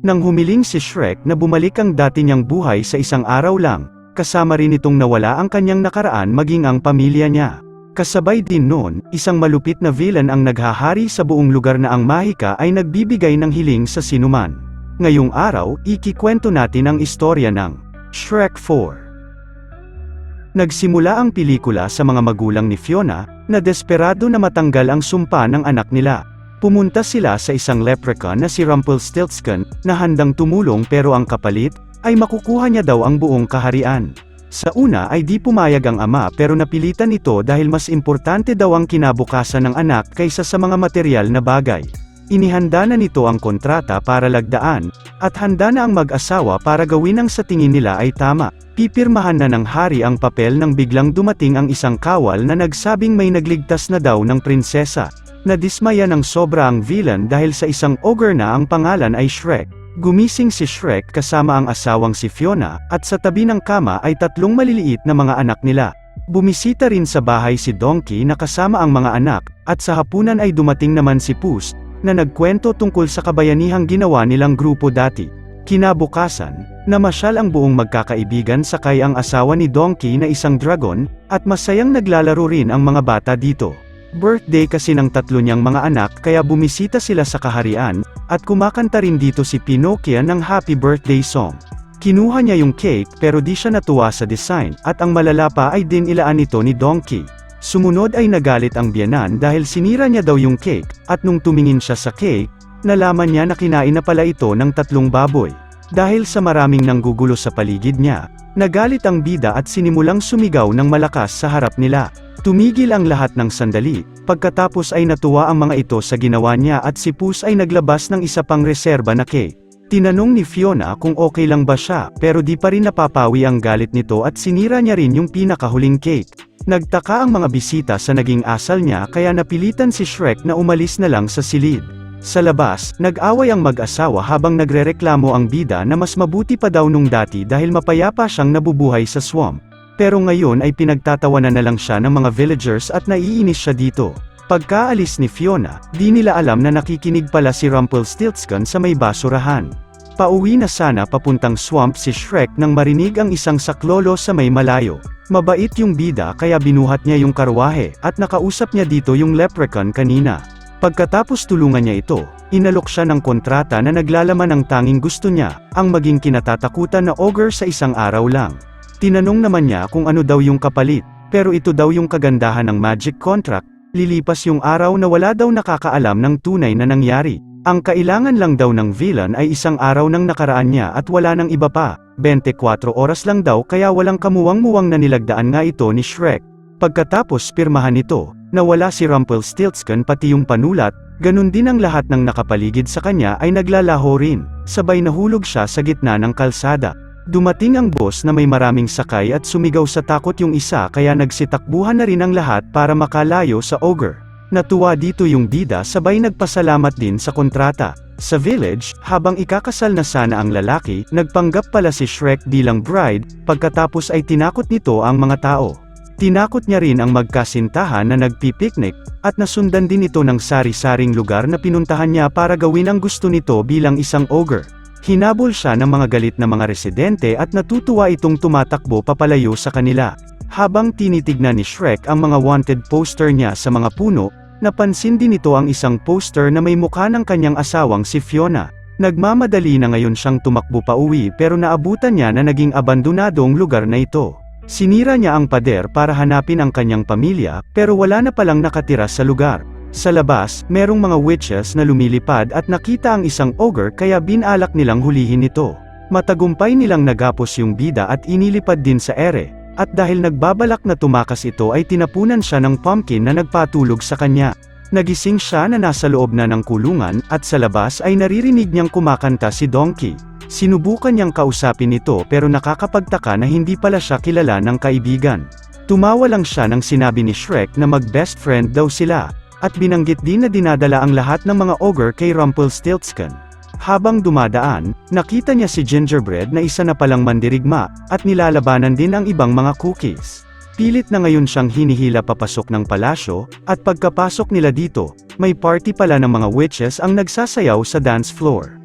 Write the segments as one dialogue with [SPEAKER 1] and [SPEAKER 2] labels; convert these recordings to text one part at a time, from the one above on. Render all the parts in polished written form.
[SPEAKER 1] Nang humiling si Shrek na bumalik ang dati niyang buhay sa isang araw lang, kasama rin itong nawala ang kanyang nakaraan maging ang pamilya niya. Kasabay din noon, isang malupit na villain ang naghahari sa buong lugar na ang mahika ay nagbibigay ng hiling sa sinuman. Ngayong araw, ikikwento natin ang istorya ng Shrek 4. Nagsimula ang pelikula sa mga magulang ni Fiona, na desperado na matanggal ang sumpa ng anak nila. Pumunta sila sa isang leprechaun na si Rumpelstiltskin, na handang tumulong pero ang kapalit, ay makukuha niya daw ang buong kaharian. Sa una ay di pumayag ang ama pero napilitan ito dahil mas importante daw ang kinabukasan ng anak kaysa sa mga material na bagay. Inihanda na nito ang kontrata para lagdaan, at handa na ang mag-asawa para gawin ang sa tingin nila ay tama. Pipirmahan na ng hari ang papel nang biglang dumating ang isang kawal na nagsabing may nagligtas na daw ng prinsesa. Nadismaya ng sobra ang villain dahil sa isang ogre na ang pangalan ay Shrek. Gumising si Shrek kasama ang asawang si Fiona, at sa tabi ng kama ay 3 maliliit na mga anak nila. Bumisita rin sa bahay si Donkey na kasama ang mga anak, at sa hapunan ay dumating naman si Puss, na nagkwento tungkol sa kabayanihang ginawa nilang grupo dati. Kinabukasan, namasyal ang buong magkakaibigan sakay ang asawa ni Donkey na isang dragon, at masayang naglalaro rin ang mga bata dito. Birthday kasi ng 3 niyang mga anak kaya bumisita sila sa kaharian, at kumakanta rin dito si Pinocchio ng happy birthday song. Kinuha niya yung cake pero di siya natuwa sa design, at ang malala pa ay dinilaan ito ni Donkey. Sumunod ay nagalit ang biyenan dahil sinira niya daw yung cake, at nung tumingin siya sa cake, nalaman niya na kinain na pala ito ng 3 baboy. Dahil sa maraming nanggugulo sa paligid niya, nagalit ang bida at sinimulang sumigaw ng malakas sa harap nila. Tumigil ang lahat ng sandali, pagkatapos ay natuwa ang mga ito sa ginawa niya at si Puss ay naglabas ng isa pang reserba na cake. Tinanong ni Fiona kung okay lang ba siya, pero di pa rin napapawi ang galit nito at sinira niya rin yung pinakahuling cake. Nagtaka ang mga bisita sa naging asal niya kaya napilitan si Shrek na umalis na lang sa silid. Sa labas, nag-away ang mag-asawa habang nagrereklamo ang bida na mas mabuti pa daw nung dati dahil mapayapa siyang nabubuhay sa swamp. Pero ngayon ay pinagtatawanan na lang siya ng mga villagers at naiinis siya dito. Pagkaalis ni Fiona, di nila alam na nakikinig pala si Rumpelstiltskin sa may basurahan. Pauwi na sana papuntang swamp si Shrek nang marinig ang isang saklolo sa may malayo. Mabait yung bida kaya binuhat niya yung karwahe, at nakausap niya dito yung leprechaun kanina. Pagkatapos tulungan niya ito, inalok siya ng kontrata na naglalaman ng tanging gusto niya, ang maging kinatatakutan na ogre sa isang araw lang. Tinanong naman niya kung ano daw yung kapalit, pero ito daw yung kagandahan ng magic contract. Lilipas yung araw na wala daw nakakaalam ng tunay na nangyari. Ang kailangan lang daw ng villain ay isang araw ng nakaraan niya at wala nang iba pa. 24 oras lang daw kaya walang kamuwang-muwang na nilagdaan nga ito ni Shrek. Pagkatapos pirmahan nito, nawala si Rumpelstiltskin pati yung panulat, ganun din ang lahat ng nakapaligid sa kanya ay naglalaho rin. Sabay nahulog siya sa gitna ng kalsada. Dumating ang boss na may maraming sakay at sumigaw sa takot yung isa kaya nagsitakbuhan na rin ang lahat para makalayo sa ogre. Natuwa dito yung bida sabay nagpasalamat din sa kontrata. Sa village, habang ikakasal na sana ang lalaki, nagpanggap pala si Shrek bilang bride, pagkatapos ay tinakot nito ang mga tao. Tinakot niya rin ang magkasintahan na nagpipiknik, at nasundan din ito ng sari-saring lugar na pinuntahan niya para gawin ang gusto nito bilang isang ogre. Hinabol siya ng mga galit na mga residente at natutuwa itong tumatakbo papalayo sa kanila. Habang tinitignan ni Shrek ang mga wanted poster niya sa mga puno, napansin din ito ang isang poster na may mukha ng kanyang asawang si Fiona. Nagmamadali na ngayon siyang tumakbo pa uwi pero naabutan niya na naging abandonadong lugar na ito. Sinira niya ang pader para hanapin ang kanyang pamilya, pero wala na palang nakatira sa lugar. Sa labas, merong mga witches na lumilipad at nakita ang isang ogre kaya binalak nilang hulihin ito. Matagumpay nilang nagapos yung bida at inilipad din sa ere, at dahil nagbabalak na tumakas ito ay tinapunan siya ng pumpkin na nagpatulog sa kanya. Nagising siya na nasa loob na ng kulungan, at sa labas ay naririnig niyang kumakanta si Donkey. Sinubukan niyang kausapin ito pero nakakapagtaka na hindi pala siya kilala ng kaibigan. Tumawa lang siya nang sinabi ni Shrek na mag-best friend daw sila. At binanggit din na dinadala ang lahat ng mga ogre kay Rumpelstiltskin. Habang dumadaan, nakita niya si Gingerbread na isa na palang mandirigma, at nilalabanan din ang ibang mga cookies. Pilit na ngayon siyang hinihila papasok ng palasyo, at pagkapasok nila dito, may party pala ng mga witches ang nagsasayaw sa dance floor.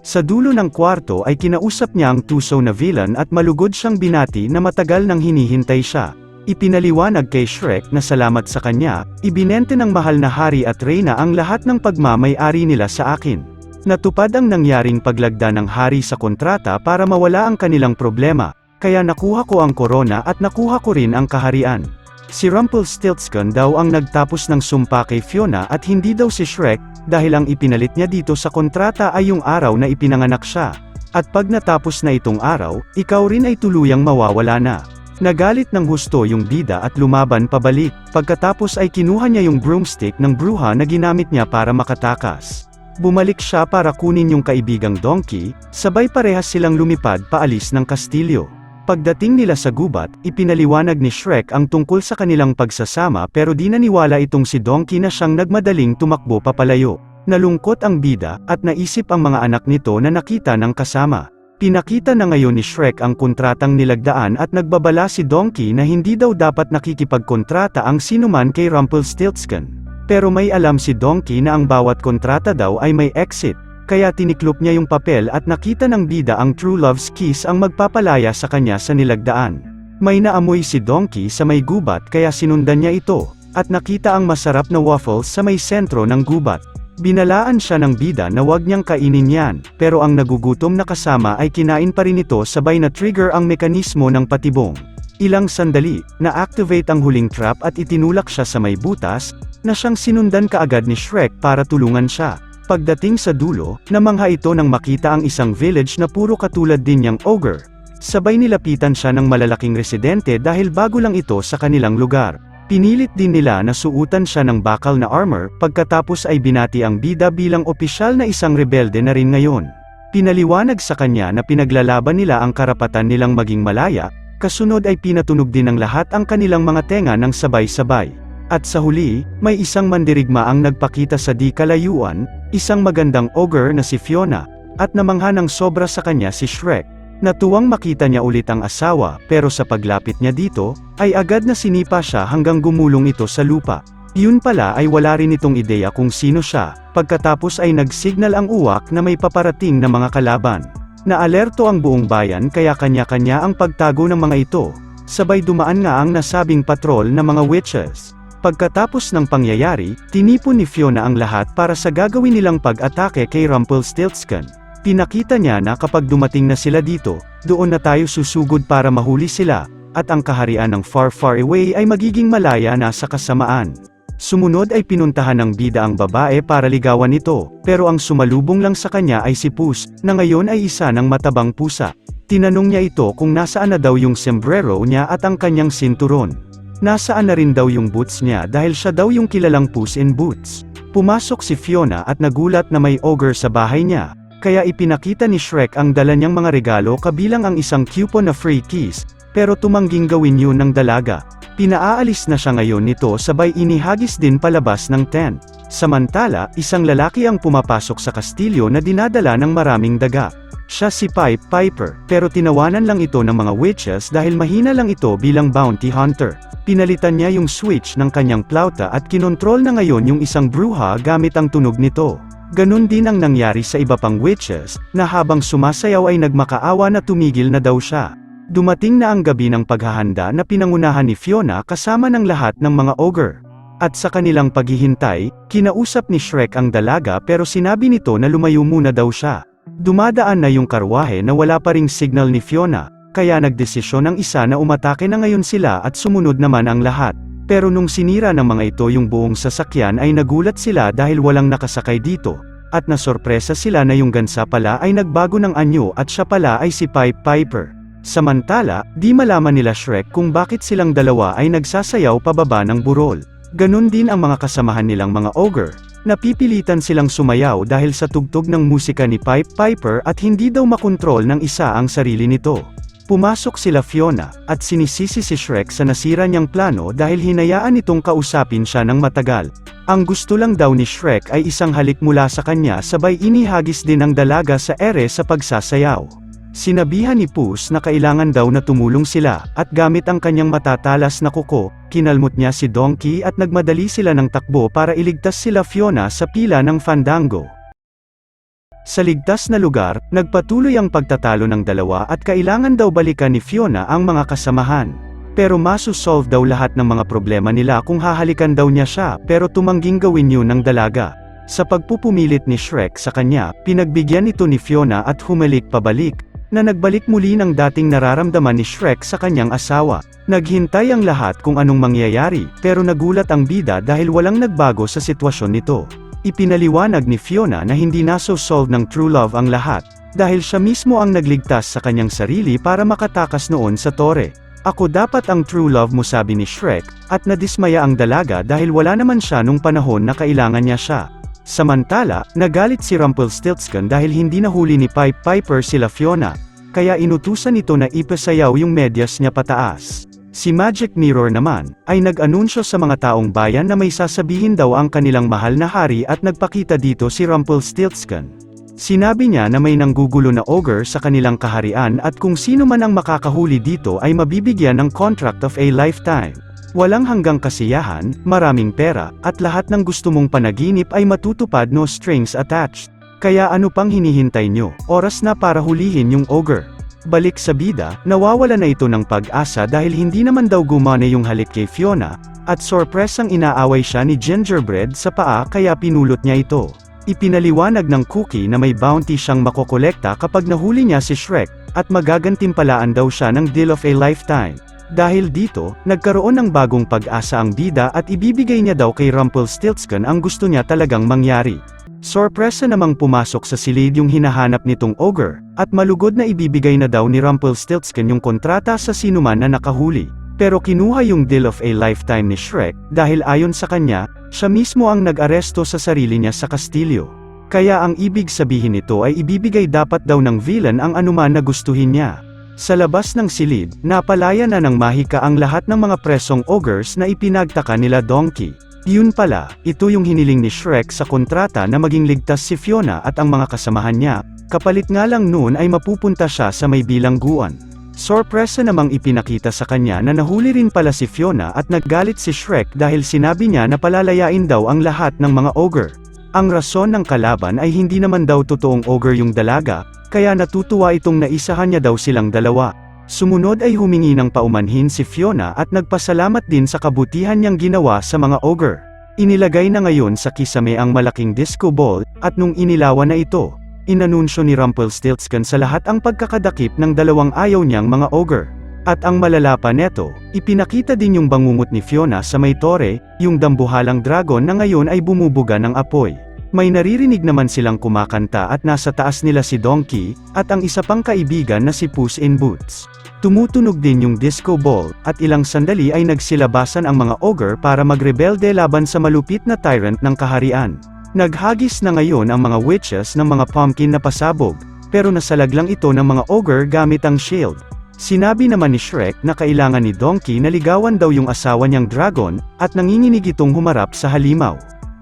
[SPEAKER 1] Sa dulo ng kwarto ay kinausap niya ang tuso na villain at malugod siyang binati na matagal nang hinihintay siya. Ipinaliwanag kay Shrek na salamat sa kanya, ibinente ng mahal na hari at reyna ang lahat ng pagmamay-ari nila sa akin. Natupad ang nangyaring paglagda ng hari sa kontrata para mawala ang kanilang problema, kaya nakuha ko ang korona at nakuha ko rin ang kaharian. Si Rumpelstiltskin daw ang nagtapos ng sumpa kay Fiona at hindi daw si Shrek, dahil ang ipinalit niya dito sa kontrata ay yung araw na ipinanganak siya. At pag natapos na itong araw, ikaw rin ay tuluyang mawawala na. Nagalit ng husto yung bida at lumaban pabalik, pagkatapos ay kinuha niya yung broomstick ng bruha na ginamit niya para makatakas. Bumalik siya para kunin yung kaibigang donkey, sabay parehas silang lumipad paalis ng kastilyo. Pagdating nila sa gubat, ipinaliwanag ni Shrek ang tungkol sa kanilang pagsasama pero di naniwala itong si Donkey na siyang nagmadaling tumakbo papalayo. Nalungkot ang bida, at naisip ang mga anak nito na nakita ng kasama. Pinakita na ngayon ni Shrek ang kontratang nilagdaan at nagbabala si Donkey na hindi daw dapat nakikipagkontrata ang sinuman kay Rumpelstiltskin. Pero may alam si Donkey na ang bawat kontrata daw ay may exit. Kaya tiniklop niya yung papel at nakita ng bida ang true love's kiss ang magpapalaya sa kanya sa nilagdaan. May naamoy si Donkey sa may gubat kaya sinundan niya ito, at nakita ang masarap na waffles sa may sentro ng gubat. Binalaan siya ng bida na wag niyang kainin yan, pero ang nagugutom na kasama ay kinain pa rin ito sabay na trigger ang mekanismo ng patibong. Ilang sandali, na-activate ang huling trap at itinulak siya sa may butas, na siyang sinundan kaagad ni Shrek para tulungan siya. Pagdating sa dulo, namangha ito nang makita ang isang village na puro katulad din niyang ogre. Sabay nilapitan siya ng malalaking residente dahil bago lang ito sa kanilang lugar. Pinilit din nila na suutan siya ng bakal na armor, pagkatapos ay binati ang bida bilang opisyal na isang rebelde na rin ngayon. Pinaliwanag sa kanya na pinaglalaban nila ang karapatan nilang maging malaya, kasunod ay pinatunog din ng lahat ang kanilang mga tenga ng sabay-sabay. At sa huli, may isang mandirigma ang nagpakita sa di kalayuan, isang magandang ogre na si Fiona, at namangha ng sobra sa kanya si Shrek. Natuwang makita niya ulit ang asawa, pero sa paglapit niya dito, ay agad na sinipa siya hanggang gumulong ito sa lupa. Yun pala ay wala rin itong ideya kung sino siya, pagkatapos ay nagsignal ang uwak na may paparating na mga kalaban. Naalerto ang buong bayan kaya kanya-kanya ang pagtago ng mga ito, sabay dumaan nga ang nasabing patrol na mga witches. Pagkatapos ng pangyayari, tinipon ni Fiona ang lahat para sa gagawin nilang pag-atake kay Rumpelstiltskin. Pinakita niya na kapag dumating na sila dito, doon na tayo susugod para mahuli sila, at ang kaharian ng far far away ay magiging malaya na sa kasamaan. Sumunod ay pinuntahan ng bida ang babae para ligawan ito, pero ang sumalubong lang sa kanya ay si Puss, na ngayon ay isa ng matabang pusa. Tinanong niya ito kung nasaan na daw yung sombrero niya at ang kanyang sinturon. Nasaan na rin daw yung boots niya dahil siya daw yung kilalang Puss in Boots. Pumasok si Fiona at nagulat na may ogre sa bahay niya, kaya ipinakita ni Shrek ang dala niyang mga regalo kabilang ang isang coupon na free kiss, pero tumangging gawin yun ng dalaga. Pinaaalis na siya ngayon nito sabay inihagis din palabas ng tent. Samantala, isang lalaki ang pumapasok sa kastilyo na dinadala ng maraming daga. Siya si Piper, pero tinawanan lang ito ng mga witches dahil mahina lang ito bilang bounty hunter. Pinalitan niya yung switch ng kanyang plauta at kinontrol na ngayon yung isang bruha gamit ang tunog nito. Ganon din ang nangyari sa iba pang witches, na habang sumasayaw ay nagmakaawa na tumigil na daw siya. Dumating na ang gabi ng paghahanda na pinangunahan ni Fiona kasama ng lahat ng mga ogre. At sa kanilang paghihintay, kinausap ni Shrek ang dalaga pero sinabi nito na lumayo muna daw siya. Dumadaan na yung karwahe na wala pa ring signal ni Fiona, kaya nagdesisyon ang isa na umatake na ngayon sila at sumunod naman ang lahat. Pero nung sinira ng mga ito yung buong sasakyan ay nagulat sila dahil walang nakasakay dito, at nasorpresa sila na yung gansa pala ay nagbago ng anyo at siya pala ay si Piper. Samantala, di malaman nila Shrek kung bakit silang dalawa ay nagsasayaw pababa ng burol. Ganon din ang mga kasamahan nilang mga ogre. Napipilitan silang sumayaw dahil sa tugtog ng musika ni Piper at hindi daw makontrol ng isa ang sarili nito. Pumasok sila Fiona, at sinisisi si Shrek sa nasira niyang plano dahil hinayaan itong kausapin siya ng matagal. Ang gusto lang daw ni Shrek ay isang halik mula sa kanya sabay inihagis din ang dalaga sa ere sa pagsasayaw. Sinabihan ni Puss na kailangan daw na tumulong sila, at gamit ang kanyang matatalas na kuko, kinalmot niya si Donkey at nagmadali sila ng takbo para iligtas sila Fiona sa pila ng fandango. Sa ligtas na lugar, nagpatuloy ang pagtatalo ng dalawa at kailangan daw balikan ni Fiona ang mga kasamahan. Pero masusolve daw lahat ng mga problema nila kung hahalikan daw niya siya, pero tumangging gawin yun ng dalaga. Sa pagpupumilit ni Shrek sa kanya, pinagbigyan ito ni Fiona at humalik pabalik, na nagbalik muli ng dating nararamdaman ni Shrek sa kanyang asawa. Naghintay ang lahat kung anong mangyayari, pero nagulat ang bida dahil walang nagbago sa sitwasyon nito. Ipinaliwanag ni Fiona na hindi naso-solve ng true love ang lahat, dahil siya mismo ang nagligtas sa kanyang sarili para makatakas noon sa tore. Ako dapat ang true love mo, sabi ni Shrek, at nadismaya ang dalaga dahil wala naman siya nung panahon na kailangan niya siya. Samantala, nagalit si Rumpelstiltskin dahil hindi nahuli ni Piper sila Fiona, kaya inutusan ito na ipasayaw yung medyas niya pataas. Si Magic Mirror naman, ay nag-anunsyo sa mga taong bayan na may sasabihin daw ang kanilang mahal na hari at nagpakita dito si Rumpelstiltskin. Sinabi niya na may nanggugulo na ogre sa kanilang kaharian at kung sino man ang makakahuli dito ay mabibigyan ng contract of a lifetime. Walang hanggang kasiyahan, maraming pera, at lahat ng gusto mong panaginip ay matutupad, no strings attached. Kaya ano pang hinihintay nyo? Oras na para hulihin yung ogre. Balik sa bida, nawawala na ito ng pag-asa dahil hindi naman daw gumana yung halik kay Fiona, at sorpresang inaaway siya ni Gingerbread sa paa kaya pinulot niya ito. Ipinaliwanag ng Cookie na may bounty siyang makokolekta kapag nahuli niya si Shrek, at magagantimpalaan daw siya ng deal of a lifetime. Dahil dito, nagkaroon ng bagong pag-asa ang bida at ibibigay niya daw kay Rumpelstiltskin ang gusto niya talagang mangyari. Sorpresa namang pumasok sa silid yung hinahanap nitong ogre, at malugod na ibibigay na daw ni Rumpelstiltskin yung kontrata sa sinuman na nakahuli. Pero kinuha yung deal of a lifetime ni Shrek, dahil ayon sa kanya, siya mismo ang nag-aresto sa sarili niya sa kastilyo. Kaya ang ibig sabihin nito ay ibibigay dapat daw ng villain ang anuman na gustuhin niya. Sa labas ng silid, napalaya na ng mahika ang lahat ng mga presong ogres na ipinagtaka nila Donkey. Yun pala, ito yung hiniling ni Shrek sa kontrata na maging ligtas si Fiona at ang mga kasamahan niya, kapalit nga lang noon ay mapupunta siya sa may bilangguan. Sorpresa namang ipinakita sa kanya na nahuli rin pala si Fiona at naggalit si Shrek dahil sinabi niya na palalayain daw ang lahat ng mga ogre. Ang rason ng kalaban ay hindi naman daw totoong ogre yung dalaga, kaya natutuwa itong naisahan niya daw silang dalawa. Sumunod ay humingi ng paumanhin si Fiona at nagpasalamat din sa kabutihan niyang ginawa sa mga ogre. Inilagay na ngayon sa kisame ang malaking disco ball, at nung inilawan na ito, inanunsyo ni Rumpelstiltskin sa lahat ang pagkakadakip ng dalawang ayaw niyang mga ogre. At ang malala pa neto, ipinakita din yung bangungot ni Fiona sa may tore, yung dambuhalang dragon na ngayon ay bumubuga ng apoy. May naririnig naman silang kumakanta at nasa taas nila si Donkey, at ang isa pang kaibigan na si Puss in Boots. Tumutunog din yung disco ball, at ilang sandali ay nagsilabasan ang mga ogre para magrebelde laban sa malupit na tyrant ng kaharian. Naghagis na ngayon ang mga witches ng mga pumpkin na pasabog, pero nasalag lang ito ng mga ogre gamit ang shield. Sinabi naman ni Shrek na kailangan ni Donkey na ligawan daw yung asawa niyang dragon, at nanginginig itong humarap sa halimaw.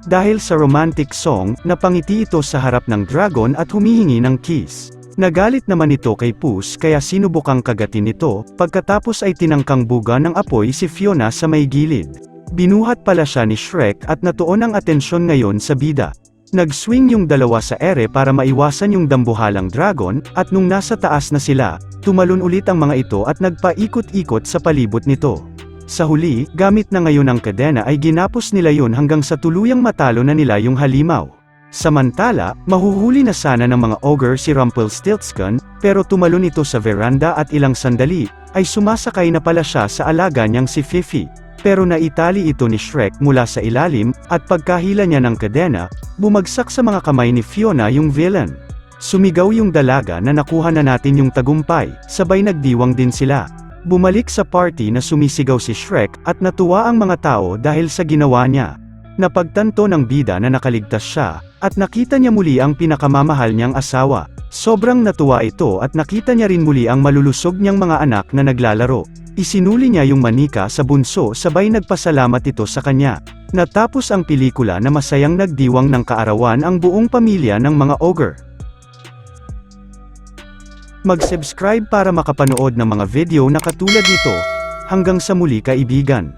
[SPEAKER 1] Dahil sa romantic song, napangiti ito sa harap ng dragon at humihingi ng kiss. Nagalit naman ito kay Puss kaya sinubukang kagatin ito, pagkatapos ay tinangkang buga ng apoy si Fiona sa may gilid. Binuhat pala siya ni Shrek at natuon ang atensyon ngayon sa bida. Nag-swing yung dalawa sa ere para maiwasan yung dambuhalang dragon, at nung nasa taas na sila, tumalon ulit ang mga ito at nagpaikot-ikot sa palibot nito. Sa huli, gamit na ngayon ang kadena ay ginapos nila yun hanggang sa tuluyang matalo na nila yung halimaw. Samantala, mahuhuli na sana ng mga ogre si Rumpelstiltskin, pero tumalon ito sa veranda at ilang sandali, ay sumasakay na pala siya sa alaga niyang si Fifi. Pero naitali ito ni Shrek mula sa ilalim, at pagkahila niya ng kadena, bumagsak sa mga kamay ni Fiona yung villain. Sumigaw yung dalaga na nakuha na natin yung tagumpay, sabay nagdiwang din sila. Bumalik sa party na sumisigaw si Shrek, at natuwa ang mga tao dahil sa ginawa niya. Napagtanto ng bida na nakaligtas siya, at nakita niya muli ang pinakamamahal niyang asawa. Sobrang natuwa ito at nakita niya rin muli ang malulusog niyang mga anak na naglalaro. Isinuli niya yung manika sa bunso sabay nagpasalamat ito sa kanya. Natapos ang pelikula na masayang nagdiwang ng kaarawan ang buong pamilya ng mga ogre. Mag-subscribe para makapanood ng mga video na katulad nito. Hanggang sa muli kaibigan.